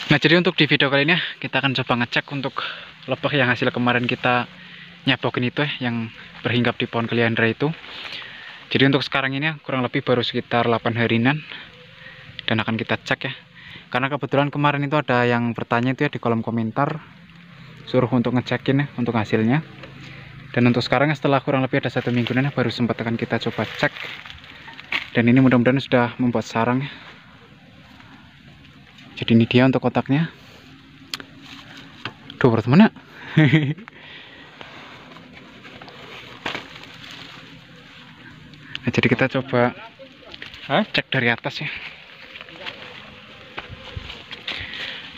Nah, jadi untuk di video kali ini kita akan coba ngecek untuk lebah yang hasil kemarin kita nyabokin itu yang berhinggap di pohon kaliandra itu. Jadi untuk sekarang ini kurang lebih baru sekitar 8 harian dan akan kita cek ya. Karena kebetulan kemarin itu ada yang bertanya itu ya di kolom komentar, suruh untuk ngecekin ya untuk hasilnya. Dan untuk sekarang setelah kurang lebih ada 1 mingguan baru sempat akan kita coba cek. Dan ini mudah-mudahan sudah membuat sarang ya. Jadi ini dia untuk kotaknya. Duh, teman ya. Nah, jadi kita coba cek dari atas ya.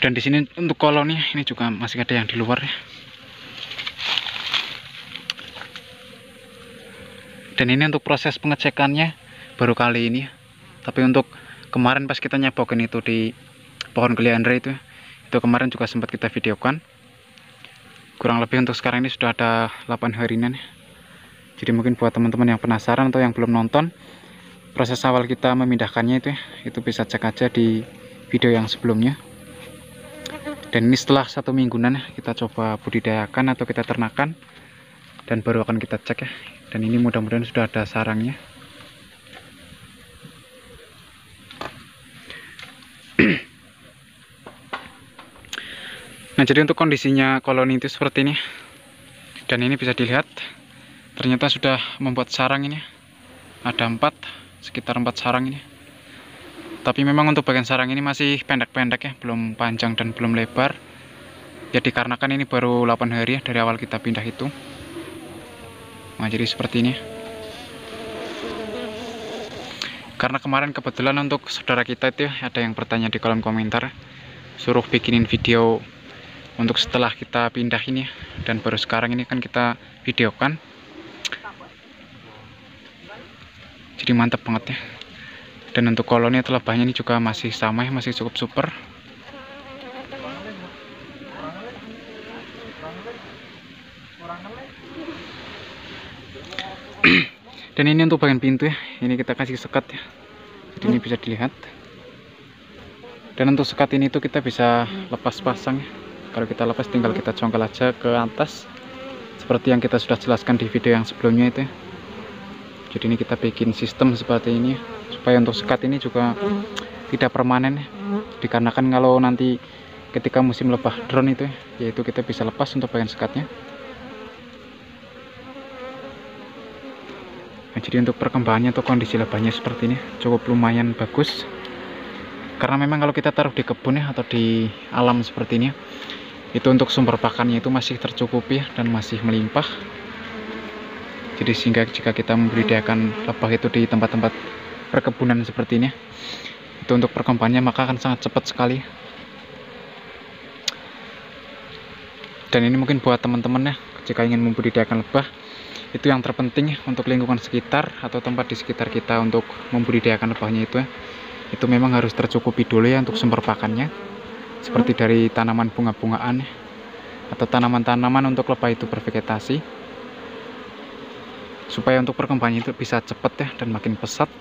Dan di sini untuk koloni ini juga masih ada yang di luar ya. Dan ini untuk proses pengecekannya baru kali ini ya. Tapi untuk kemarin pas kita nyabokin itu di pohon kaliandra itu kemarin juga sempat kita videokan. Kurang lebih untuk sekarang ini sudah ada 8 harian ya. Jadi mungkin buat teman-teman yang penasaran atau yang belum nonton proses awal kita memindahkannya itu bisa cek aja di video yang sebelumnya. Dan ini setelah 1 mingguan kita coba budidayakan atau kita ternakan dan baru akan kita cek ya. Dan ini mudah-mudahan sudah ada sarangnya. Nah, jadi untuk kondisinya koloni itu seperti ini. Dan ini bisa dilihat ternyata sudah membuat sarang ini. Ada sekitar 4 sarang ini. Tapi memang untuk bagian sarang ini masih pendek-pendek ya, belum panjang dan belum lebar. Ya dikarenakan ini baru 8 hari ya dari awal kita pindah itu. Nah, jadi seperti ini. Karena kemarin kebetulan untuk saudara kita itu ya, ada yang bertanya di kolom komentar, suruh bikinin video untuk setelah kita pindah ini ya. Dan baru sekarang ini kan kita videokan. Jadi mantap banget ya. Dan untuk koloni atau lebahnya ini juga masih sama ya, masih cukup super. Dan ini untuk bagian pintu ya, ini kita kasih sekat ya. Jadi ini bisa dilihat. Dan untuk sekat ini tuh kita bisa lepas pasang ya. Kalau kita lepas tinggal kita congkel aja ke atas seperti yang kita sudah jelaskan di video yang sebelumnya itu ya. Jadi ini kita bikin sistem seperti ini ya, supaya untuk sekat ini juga tidak permanen ya. Dikarenakan kalau nanti ketika musim lebah drone itu ya, yaitu kita bisa lepas untuk bagian sekatnya. Nah, jadi untuk perkembangannya atau kondisi lebahnya seperti ini cukup lumayan bagus. Karena memang kalau kita taruh di kebun ya atau di alam seperti ini, itu untuk sumber pakannya itu masih tercukupi ya, dan masih melimpah. Jadi sehingga jika kita membudidayakan lebah itu di tempat-tempat perkebunan seperti ini, itu untuk perkembangannya maka akan sangat cepat sekali. Dan ini mungkin buat teman-teman ya, jika ingin membudidayakan lebah, itu yang terpenting ya, untuk lingkungan sekitar atau tempat di sekitar kita untuk membudidayakan lebahnya itu memang harus tercukupi dulu ya untuk sumber pakannya, seperti dari tanaman bunga-bungaan ya, atau tanaman-tanaman untuk lebah itu bervegetasi, supaya untuk perkembangannya itu bisa cepat ya dan makin pesat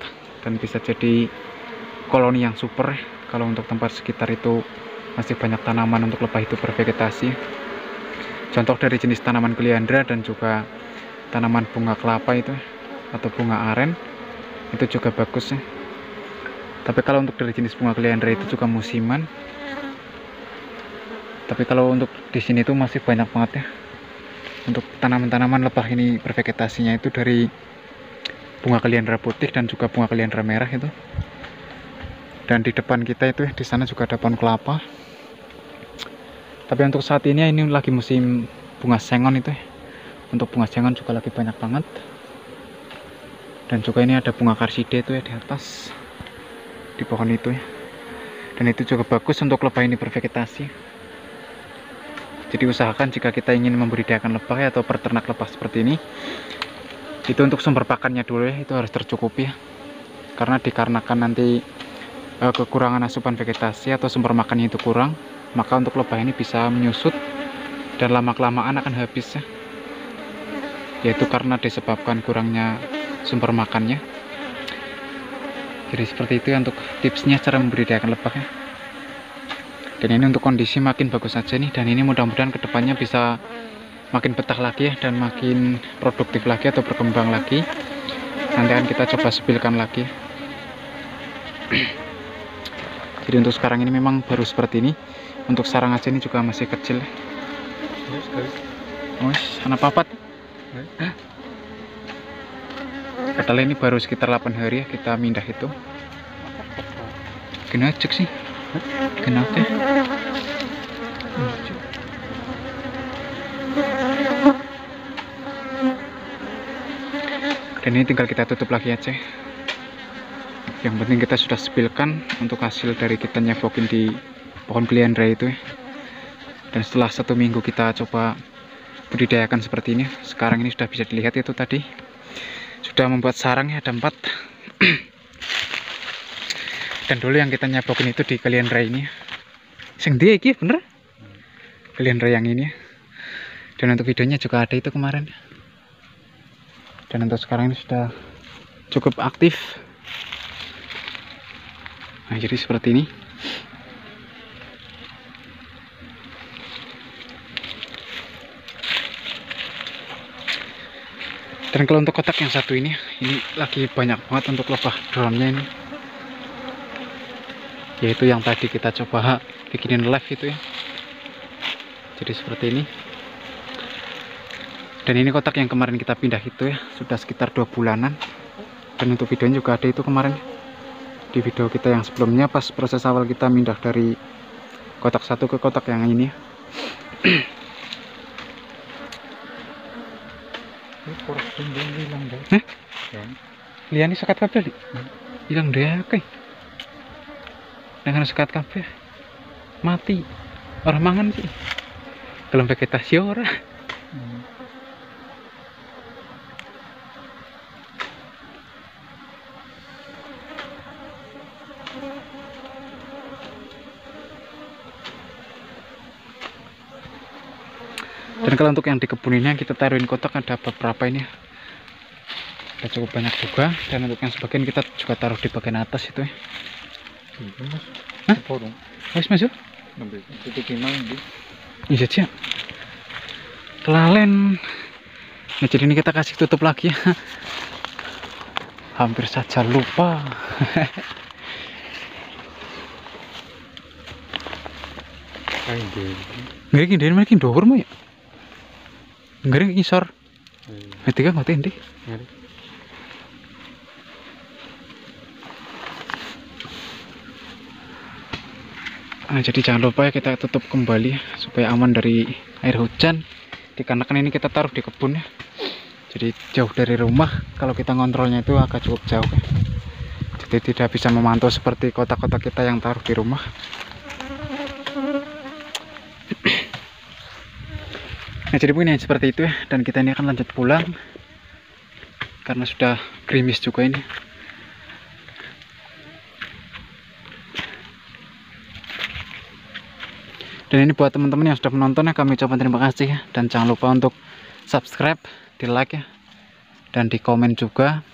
dan bisa jadi koloni yang super ya. Kalau untuk tempat sekitar itu masih banyak tanaman untuk lebah itu bervegetasi, contoh dari jenis tanaman kaliandra dan juga tanaman bunga kelapa itu atau bunga aren itu juga bagus ya. Tapi kalau untuk dari jenis bunga kaliandra itu juga musiman. Tapi kalau untuk di sini tuh masih banyak banget ya. Untuk tanaman-tanaman lebah ini bervegetasinya itu dari bunga kaliandra putih dan juga bunga kaliandra merah itu. Dan di depan kita itu di sana juga ada pohon kelapa. Tapi untuk saat ini ini lagi musim bunga sengon itu ya. Untuk bunga sengon juga lagi banyak banget. Dan juga ini ada bunga karside itu ya di atas, di pohon itu ya. Dan itu juga bagus untuk lebah ini bervegetasi. Jadi usahakan jika kita ingin membudidayakan lebah ya, atau peternak lebah seperti ini, itu untuk sumber pakannya dulu ya, itu harus tercukupi ya. Karena dikarenakan nanti kekurangan asupan vegetasi atau sumber makannya itu kurang, maka untuk lebah ini bisa menyusut dan lama-kelamaan akan habis ya. Yaitu karena disebabkan kurangnya sumber makannya. Jadi seperti itu ya untuk tipsnya cara membudidayakan lebah ya. Dan ini untuk kondisi makin bagus saja nih, dan ini mudah-mudahan kedepannya bisa makin betah lagi ya, dan makin produktif lagi atau berkembang lagi. Nanti akan kita coba sebilkan lagi. Jadi untuk sekarang ini memang baru seperti ini. Untuk sarang aja ini juga masih kecil. Anak papat. Padahal ini baru sekitar 8 hari ya kita mindah itu. Kena cek sih. Kenapa? Dan ini tinggal kita tutup lagi aja. Yang penting kita sudah spilkan untuk hasil dari kita nyevokin di pohon Cleandra itu ya. Dan setelah 1 minggu kita coba budidayakan seperti ini, sekarang ini sudah bisa dilihat itu tadi sudah membuat sarang ya, ada 4. Dan dulu yang kita nyevokin itu di Cleandra ini, sing dia iki bener Cleandra yang ini ya. Dan untuk videonya juga ada itu kemarin. Dan untuk sekarang ini sudah cukup aktif. Nah, jadi seperti ini. Dan kalau untuk kotak yang satu ini lagi banyak banget untuk lebah drone-nya ini. Yaitu yang tadi kita coba bikinin live itu ya. Jadi seperti ini. Dan ini kotak yang kemarin kita pindah itu ya, sudah sekitar 2 bulanan. Dan untuk videonya juga ada itu kemarin di video kita yang sebelumnya, pas proses awal kita pindah dari kotak satu ke kotak yang ini. Liani sekat kabel hilang deh, oke. Dengan sekat kabel mati orang mangan sih. Dalam vegetasi ora. Dan kalau untuk yang di kebun ini yang kita taruhin kotak ada beberapa ini, ada cukup banyak juga. Dan untuk yang sebagian kita juga taruh di bagian atas itu ya. Hah? Wes masuk? Iya sih. Kelalen. Nah, jadi ini kita kasih tutup lagi ya. Hampir saja lupa. Nggak gini, dia makin dohur mau ya. Nggak ngisor. Nanti kan ngotin deh. Nah, jadi jangan lupa ya kita tutup kembali ya, supaya aman dari air hujan. Dikarenakan ini kita taruh di kebun ya. Jadi jauh dari rumah, kalau kita ngontrolnya itu agak cukup jauh ya. Jadi tidak bisa memantau seperti kotak-kotak kita yang taruh di rumah. Nah, jadi begini seperti itu ya. Dan kita ini akan lanjut pulang karena sudah gerimis juga ini. Dan ini buat teman-teman yang sudah menonton ya, kami ucapkan terima kasih ya. Dan jangan lupa untuk subscribe, di like ya, dan di komen juga.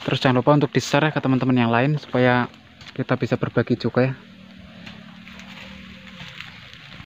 Terus jangan lupa untuk di share ya ke teman-teman yang lain supaya kita bisa berbagi juga ya.